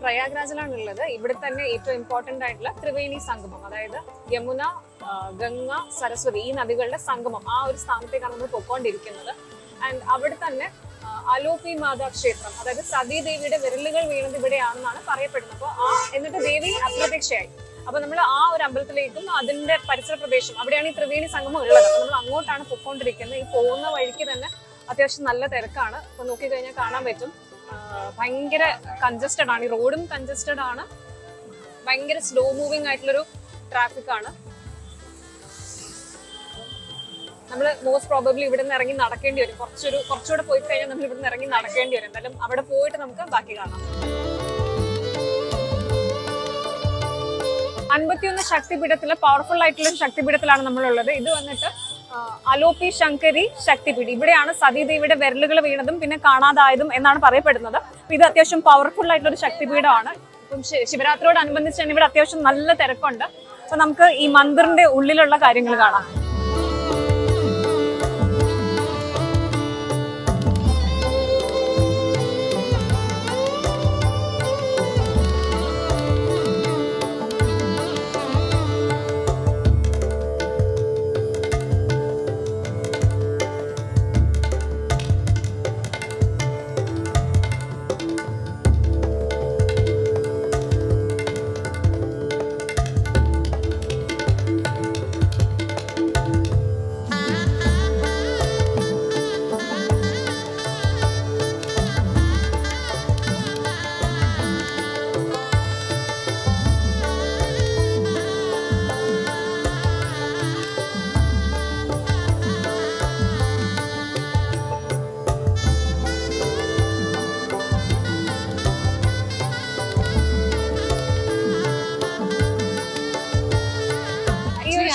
പ്രയാഗ്രാജിലാണ് ഉള്ളത്. ഇവിടെ തന്നെ ഏറ്റവും ഇമ്പോർട്ടന്റ് ആയിട്ടുള്ള ത്രിവേണി സംഗമം, അതായത് യമുന, ഗംഗ, സരസ്വതി ഈ നദികളുടെ സംഗമം, ആ ഒരു സ്ഥാനത്തേക്കാണ് നമ്മൾ പൊക്കോണ്ടിരിക്കുന്നത്. ആൻഡ് അവിടെ തന്നെ അലോപി മാതാ ക്ഷേത്രം, അതായത് സതീദേവിയുടെ വിരലുകൾ വീണത് ഇവിടെയാണെന്നാണ് പറയപ്പെടുന്നത്. അപ്പോൾ എന്നിട്ട് ദേവി അപ്രത്യക്ഷയായി. അപ്പൊ നമ്മൾ ആ ഒരു അമ്പലത്തിലേക്കും അതിന്റെ പരിസര പ്രദേശം അവിടെയാണ് ഈ ത്രിവേണി സംഗമം ഉള്ളത്. അപ്പൊ നമ്മൾ അങ്ങോട്ടാണ് പൊക്കോണ്ടിരിക്കുന്നത്. ഈ പോകുന്ന വഴിക്ക് തന്നെ അത്യാവശ്യം നല്ല തിരക്കാണ്. ഇപ്പൊ നോക്കിക്കഴിഞ്ഞാൽ കാണാൻ പറ്റും, ഭയങ്കര കൺജസ്റ്റഡ് ആണ്. ഈ റോഡും കൺജസ്റ്റഡ് ആണ്, ഭയങ്കര സ്ലോ മൂവിങ് ആയിട്ടുള്ളൊരു ട്രാഫിക് ആണ്. നമ്മൾ മോസ്റ്റ് പ്രോബബ്ലി ഇവിടെ നിന്ന് ഇറങ്ങി നടക്കേണ്ടി വരും. കുറച്ചുകൂടെ പോയി കഴിഞ്ഞാൽ നമ്മൾ ഇവിടെ നിന്ന് ഇറങ്ങി നടക്കേണ്ടി വരും. എന്തായാലും അവിടെ പോയിട്ട് നമുക്ക് ബാക്കി കാണാം. 51 ശക്തിപീഠത്തിലെ പവർഫുൾ ആയിട്ടുള്ള ശക്തിപീഠത്തിലാണ് നമ്മളുള്ളത്. ഇത് വന്നിട്ട് അലോപി ശങ്കരി ശക്തിപീഠം. ഇവിടെയാണ് സതീദേവിയുടെ വിരലുകൾ വീണതും പിന്നെ കാണാതായതും എന്നാണ് പറയപ്പെടുന്നത്. ഇത് അത്യാവശ്യം പവർഫുൾ ആയിട്ടുള്ള ഒരു ശക്തിപീഠമാണ്. ഇപ്പം ശിവരാത്രിയോടനുബന്ധിച്ച് തന്നെ ഇവിടെ അത്യാവശ്യം നല്ല തിരക്കുണ്ട്. അപ്പൊ നമുക്ക് ഈ മന്ദിറിന്റെ ഉള്ളിലുള്ള കാര്യങ്ങൾ കാണാം.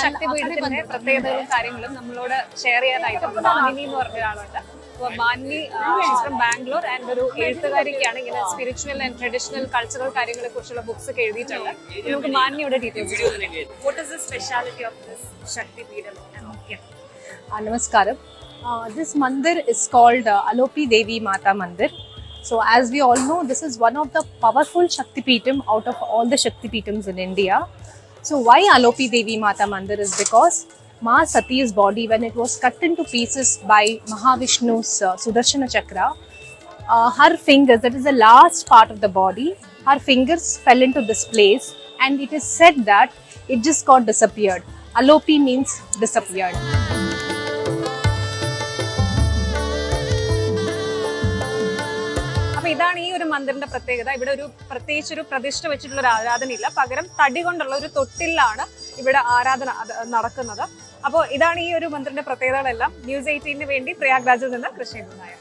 ശക്തിപീഠത്തിന്റെ പ്രത്യേകതകളും കാര്യങ്ങളും നമ്മളോട് ഷെയർ ചെയ്യാനായിട്ട് മാനിനി എന്ന് പറഞ്ഞ ഒരാളുണ്ട്. അപ്പോൾ മാനിനി ഫ്രം ബാംഗ്ലൂർ ആൻഡ് ഒരു എഴുത്തുകാരിക്കാണ്. ഇങ്ങനെ സ്പിരിച്വൽ ആൻഡ് ട്രഡീഷണൽ കൾച്ചറൽ കാര്യങ്ങളെ കുറിച്ചുള്ള ബുക്സ് ഒക്കെ എഴുതിയിട്ടുണ്ട്. നമുക്ക് മാനിനിയുടെ details. What is the speciality of this Shaktipeetham? Namaskaram. This mandir is called Alopi Devi Mata Mandir. So as we all know, this is one of the powerful Shaktipeetham out of all the Shaktipeethams in India. So why Alopi Devi Mata Mandir is because Ma Sati's body, when it was cut into pieces by Mahavishnu's Sudarshana Chakra, her fingers, that is the last part of the body, her fingers fell into this place and it is said that it just got disappeared. Alopi means disappeared. ഇതാണ് ഈ ഒരു മന്ദിറിന്റെ പ്രത്യേകത. ഇവിടെ ഒരു പ്രത്യേകിച്ച് ഒരു പ്രതിഷ്ഠ വെച്ചിട്ടുള്ള ഒരു ആരാധനയില്ല, പകരം തടി കൊണ്ടുള്ള ഒരു തൊട്ടിലാണ് ഇവിടെ ആരാധന നടക്കുന്നത്. അപ്പോൾ ഇതാണ് ഈ ഒരു മന്ദിറിന്റെ പ്രത്യേകതകളെല്ലാം. ന്യൂസ് 18 വേണ്ടി പ്രയാഗ്രാജിൽ നിന്ന് കൃഷ്ണൻ നായർ.